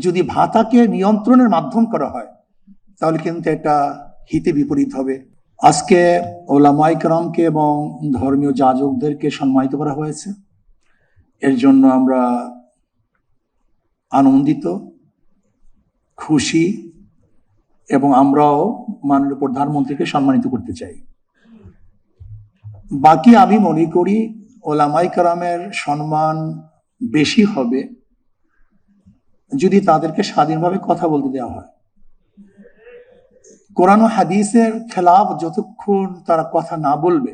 যদি ভাতাকে নিয়ন্ত্রণের মাধ্যম করা হয় তাহলে কিন্তু এটা হিতে বিপরীত হবে। আজকে ওলামায়ে কেরামকে এবং ধর্মীয় যাজকদেরকে সম্মানিত করা হয়েছে, এর জন্য আমরা আনন্দিত, খুশি, এবং আমরাও মাননীয় প্রধানমন্ত্রীকে সম্মানিত করতে চাই। বাকি আমি মনে করি ওলামায়ে কেরামের সম্মান বেশি হবে যদি তাদেরকে স্বাধীনভাবে কথা বলতে দেওয়া হয়। কোরআন ও হাদিসের খেলাফ যতক্ষণ তারা কথা না বলবে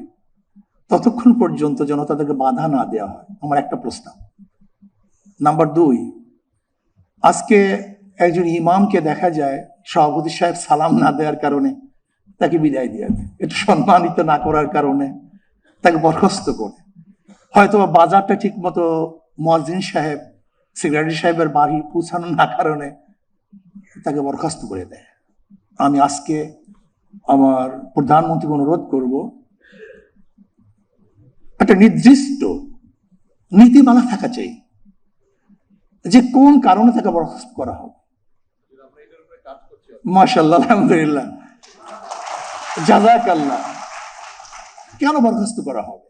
ততক্ষণ পর্যন্ত যেন তাদেরকে বাধা না দেওয়া হয়, আমার একটা প্রস্তাব। নাম্বার 2, আজকে একজন ইমামকে দেখা যায় সভাপতি সাহেব সালাম না দেওয়ার কারণে তাকে বিদায় দিয়ে দেয়, এটা সম্মানিত না করার কারণে তাকে বরখাস্ত করে, হয়তো বাজারটা ঠিক মতো মুয়াজ্জিন সাহেব সেক্রেটারি সাহেবের বাড়ি পৌঁছানো না কারণে তাকে বরখাস্ত করে দেয়। আমি আজকে আমার প্রধানমন্ত্রীকে অনুরোধ করব, একটা নির্দিষ্ট নীতিমালা থাকা চাই যে কোন কারণে তাকে বরখাস্ত করা হবে। মাশাআল্লাহ, আলহামদুলিল্লাহ, জাযাকাল্লাহ। কেন বরখাস্ত করা হবে?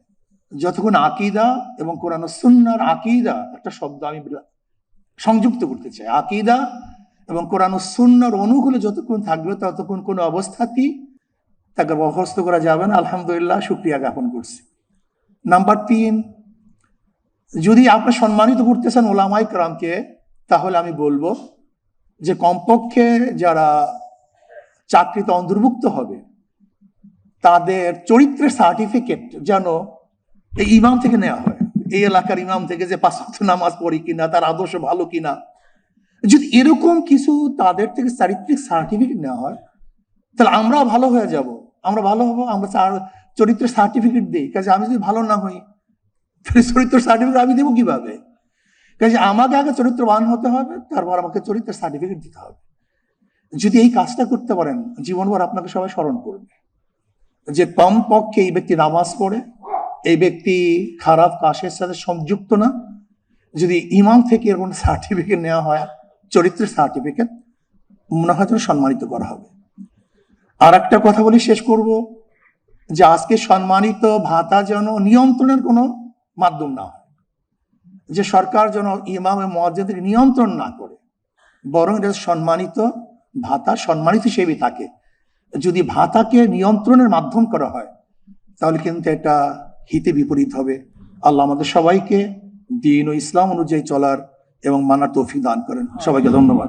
যতক্ষণ আকীদা এবং কোরআন ও সুন্নাহর আকীদা, একটা শব্দ আমি সংযুক্ত করতে চাই, আকীদা এবং কোরআন ও সুন্নাহর অনুকূলে যতক্ষণ থাকবে ততক্ষণ কোনো অবস্থাতেই তাকে বরখাস্ত করা যাবে না। আলহামদুলিল্লাহ, শুকরিয়া জ্ঞাপন করছি। নাম্বার 3, যদি আপনি সম্মানিত করতেছেন ওলামায়ে কেরামকে, তাহলে আমি বলবো যে কমপক্ষে যারা চাকরিতে অন্তর্ভুক্ত হবে তাদের চরিত্রের সার্টিফিকেট যেন এই ইমাম থেকে নেওয়া হয়, এই এলাকার ইমাম থেকে, যে 5 ওয়াক্ত নামাজ পড়ি কিনা, তার আদর্শ ভালো কিনা। যদি এরকম কিছু তাদের থেকে চারিত্রিক সার্টিফিকেট নেওয়া হয় তাহলে আমরাও ভালো হয়ে যাব, আমরা ভালো হবো। আমরা চরিত্রের সার্টিফিকেট দিই, কাজে আমি যদি ভালো না হই তাহলে চরিত্র সার্টিফিকেট আমি দেবো কিভাবে? কাজে আমাকে আগে চরিত্রবান হতে হবে, তারপর আমাকে চরিত্রের সার্টিফিকেট দিতে হবে। যদি এই কাজটা করতে পারেন, জীবনভর আপনাকে সবাই স্মরণ করবে যে কমপক্ষে এই ব্যক্তি নামাজ পড়ে, এই ব্যক্তি খারাপ কাজের সাথে সংযুক্ত না। যদি ইমাম থেকে এরকম সার্টিফিকেট নেওয়া হয়, চরিত্রের সার্টিফিকেট, মনে হয় যেন সম্মানিত করা হবে। আর একটা কথা বলি, শেষ করব, যে আজকে সম্মানিত ভাতা যেন নিয়ন্ত্রণের কোনো মাধ্যম না হয়, যে সরকার যেন ইমাম এবং মুয়াজ্জিনকে নিয়ন্ত্রণ না করে, বরং এটা সম্মানিত ভাতা সম্মানিত হিসেবে থাকে। যদি ভাতাকে নিয়ন্ত্রণের মাধ্যম করা হয় তাহলে কিন্তু এটা হিতে বিপরীত হবে। আল্লাহ আমাদের সবাইকে দ্বীন ও ইসলাম অনুযায়ী চলার এবং মানার তৌফিক দান করেন। সবাইকে ধন্যবাদ।